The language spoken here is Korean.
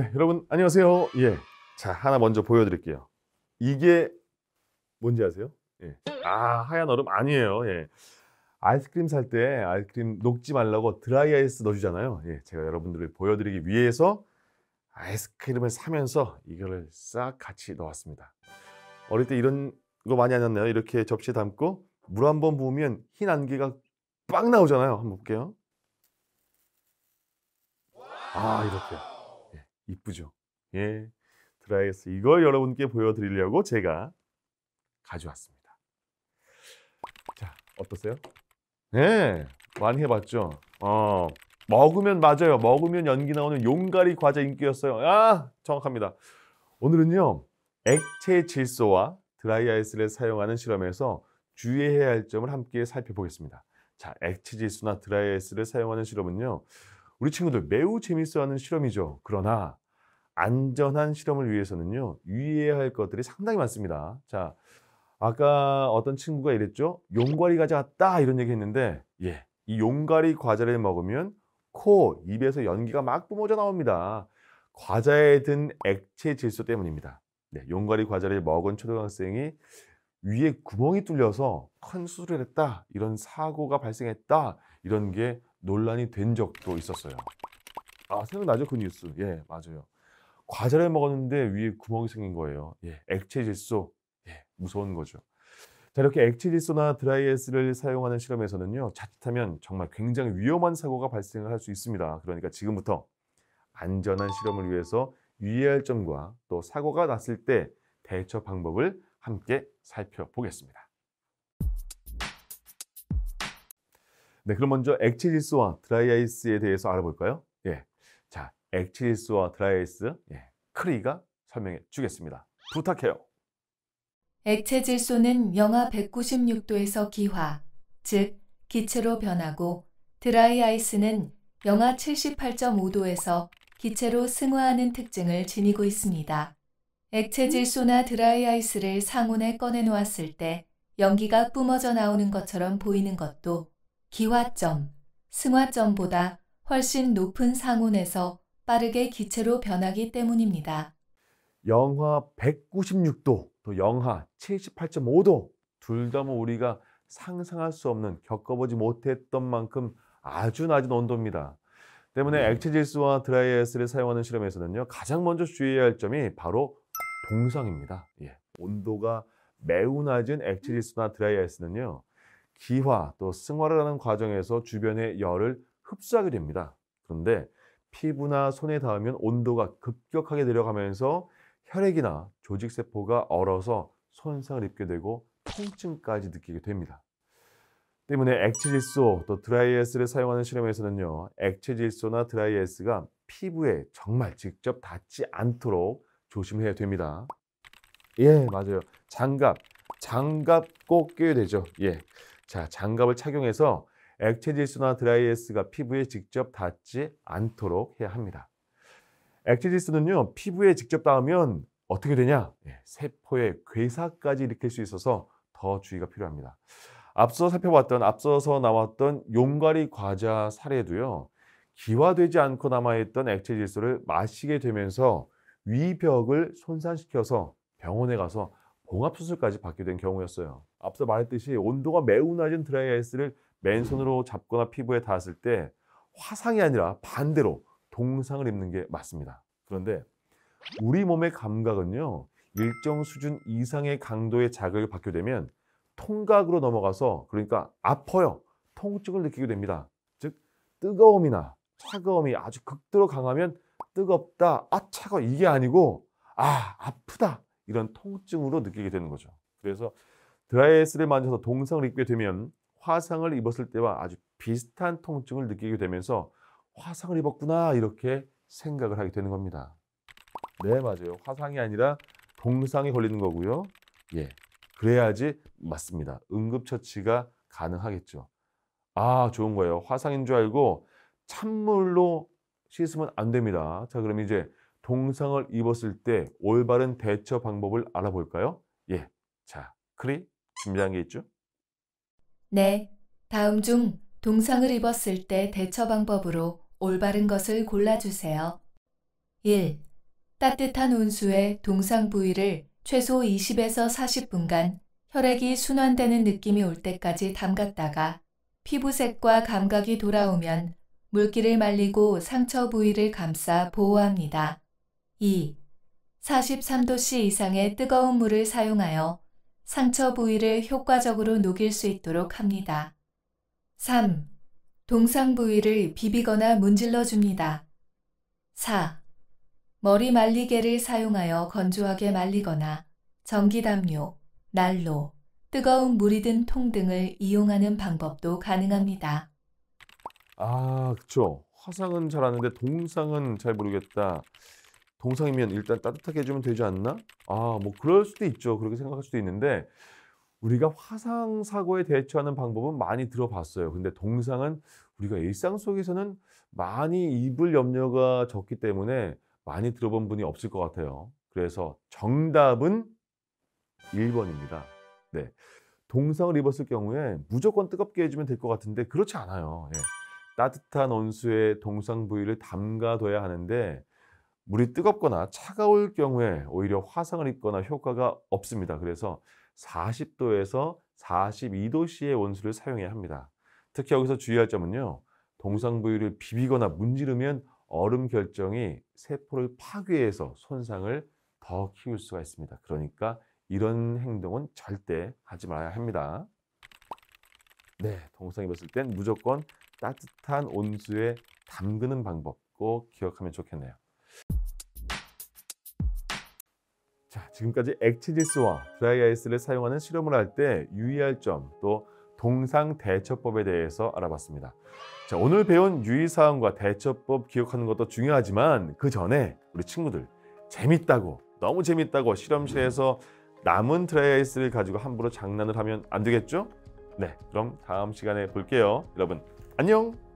네, 여러분 안녕하세요. 예. 자, 하나 먼저 보여드릴게요. 이게 뭔지 아세요? 예. 하얀 얼음 아니에요. 예. 아이스크림 살 때 아이스크림 녹지 말라고 드라이 아이스 넣어주잖아요. 예. 제가 여러분들을 보여드리기 위해서 아이스크림을 사면서 이거를 싹 같이 넣었습니다. 어릴 때 이런 거 많이 안 했나요? 이렇게 접시에 담고 물 한 번 부으면 흰 안개가 빵 나오잖아요. 한번 볼게요. 이렇게요. 예. 이쁘죠? 예. 드라이 아이스 이걸 여러분께 보여드리려고 제가 가져왔습니다. 자, 어떠세요? 네, 많이 해봤죠. 먹으면 맞아요. 먹으면 연기 나오는 용가리 과자 인기였어요. 정확합니다. 오늘은요, 액체 질소와 드라이 아이스를 사용하는 실험에서 주의해야 할 점을 함께 살펴보겠습니다. 자, 액체 질소나 드라이 아이스를 사용하는 실험은요, 우리 친구들 매우 재밌어하는 실험이죠. 그러나 안전한 실험을 위해서는요, 유의해야 할 것들이 상당히 많습니다. 자, 아까 어떤 친구가 이랬죠. 용과리 과자 같다 이런 얘기 했는데, 예, 이 용과리 과자를 먹으면 코, 입에서 연기가 막 뿜어져 나옵니다. 과자에 든 액체 질소 때문입니다. 네, 용과리 과자를 먹은 초등학생이 위에 구멍이 뚫려서 큰 수술을 했다, 이런 사고가 발생했다, 이런 게 논란이 된 적도 있었어요. 생각나죠? 그 뉴스. 예, 맞아요. 과자를 먹었는데 위에 구멍이 생긴 거예요. 예, 액체 질소. 예, 무서운 거죠. 자, 이렇게 액체 질소나 드라이 아이스를 사용하는 실험에서는요, 자칫하면 정말 굉장히 위험한 사고가 발생을 할 수 있습니다. 그러니까 지금부터 안전한 실험을 위해서 유의해야 할 점과 또 사고가 났을 때 대처 방법을 함께 살펴보겠습니다. 네, 그럼 먼저 액체 질소와 드라이 아이스에 대해서 알아볼까요? 예. 자, 액체 질소와 드라이 아이스, 예, 크리가 설명해 주겠습니다. 부탁해요. 액체 질소는 영하 196도에서 기화, 즉 기체로 변하고 드라이 아이스는 영하 78.5도에서 기체로 승화하는 특징을 지니고 있습니다. 액체 질소나 드라이 아이스를 상온에 꺼내 놓았을 때 연기가 뿜어져 나오는 것처럼 보이는 것도 기화점, 승화점보다 훨씬 높은 상온에서 빠르게 기체로 변하기 때문입니다. 영하 196도, 또 영하 78.5도, 둘 다 뭐 우리가 상상할 수 없는, 겪어보지 못했던 만큼 아주 낮은 온도입니다. 때문에 액체 질소와 드라이 아이스를 사용하는 실험에서는요, 가장 먼저 주의해야 할 점이 바로 동상입니다. 예, 온도가 매우 낮은 액체 질소나 드라이 아이스는요, 기화 또 승화를 하는 과정에서 주변의 열을 흡수하게 됩니다. 그런데 피부나 손에 닿으면 온도가 급격하게 내려가면서 혈액이나 조직세포가 얼어서 손상을 입게 되고 통증까지 느끼게 됩니다. 때문에 액체 질소 또 드라이 아이스를 사용하는 실험에서는요, 액체 질소나 드라이 아이스가 피부에 정말 직접 닿지 않도록 조심해야 됩니다. 예, 맞아요. 장갑 꼭 껴야 되죠. 예. 자, 장갑을 착용해서 액체 질소나 드라이 아이스가 피부에 직접 닿지 않도록 해야 합니다. 액체 질소는요, 피부에 직접 닿으면 어떻게 되냐? 예, 세포의 괴사까지 일으킬 수 있어서 더 주의가 필요합니다. 앞서서 나왔던 용과리 과자 사례도요, 기화되지 않고 남아있던 액체 질소를 마시게 되면서 위벽을 손상시켜서 병원에 가서 봉합수술까지 받게 된 경우였어요. 앞서 말했듯이 온도가 매우 낮은 드라이 아이스를 맨손으로 잡거나 피부에 닿았을 때 화상이 아니라 반대로 동상을 입는 게 맞습니다. 그런데 우리 몸의 감각은요, 일정 수준 이상의 강도의 자극을 받게 되면 통각으로 넘어가서, 그러니까 아파요. 통증을 느끼게 됩니다. 즉 뜨거움이나 차가움이 아주 극도로 강하면 뜨겁다, 차가워, 이게 아니고 아프다, 이런 통증으로 느끼게 되는 거죠. 그래서 드라이 아이스를 만져서 동상을 입게 되면 화상을 입었을 때와 아주 비슷한 통증을 느끼게 되면서 화상을 입었구나, 이렇게 생각을 하게 되는 겁니다. 네, 맞아요. 화상이 아니라 동상에 걸리는 거고요. 예, 그래야지 맞습니다. 응급처치가 가능하겠죠. 좋은 거예요. 화상인 줄 알고 찬물로 씻으면 안 됩니다. 자, 그럼 이제 동상을 입었을 때 올바른 대처 방법을 알아볼까요? 예, 자, 크리 준비한 게 있죠? 네, 다음 중 동상을 입었을 때 대처 방법으로 올바른 것을 골라주세요. 1. 따뜻한 온수에 동상 부위를 최소 20에서 40분간 혈액이 순환되는 느낌이 올 때까지 담갔다가 피부색과 감각이 돌아오면 물기를 말리고 상처 부위를 감싸 보호합니다. 2. 43도씨 이상의 뜨거운 물을 사용하여 상처 부위를 효과적으로 녹일 수 있도록 합니다. 3. 동상 부위를 비비거나 문질러 줍니다. 4. 머리 말리개를 사용하여 건조하게 말리거나 전기담요, 난로, 뜨거운 물이 든 통 등을 이용하는 방법도 가능합니다. 아, 그쵸. 화상은 잘 아는데 동상은 잘 모르겠다. 동상이면 일단 따뜻하게 해주면 되지 않나? 아, 뭐 그럴 수도 있죠. 그렇게 생각할 수도 있는데 우리가 화상 사고에 대처하는 방법은 많이 들어봤어요. 근데 동상은 우리가 일상 속에서는 많이 입을 염려가 적기 때문에 많이 들어본 분이 없을 것 같아요. 그래서 정답은 1번입니다. 네. 동상을 입었을 경우에 무조건 뜨겁게 해주면 될 것 같은데 그렇지 않아요. 예. 따뜻한 온수에 동상 부위를 담가둬야 하는데 물이 뜨겁거나 차가울 경우에 오히려 화상을 입거나 효과가 없습니다. 그래서 40도에서 42도씨의 온수를 사용해야 합니다. 특히 여기서 주의할 점은요. 동상 부위를 비비거나 문지르면 얼음 결정이 세포를 파괴해서 손상을 더 키울 수가 있습니다. 그러니까 이런 행동은 절대 하지 말아야 합니다. 네, 동상 입었을 땐 무조건 따뜻한 온수에 담그는 방법 꼭 기억하면 좋겠네요. 자, 지금까지 액체 질소와 드라이 아이스를 사용하는 실험을 할 때 유의할 점, 또 동상 대처법에 대해서 알아봤습니다. 자, 오늘 배운 유의사항과 대처법 기억하는 것도 중요하지만 그 전에 우리 친구들 재밌다고, 너무 재밌다고 실험실에서 남은 드라이 아이스를 가지고 함부로 장난을 하면 안 되겠죠? 네, 그럼 다음 시간에 볼게요. 여러분, 안녕!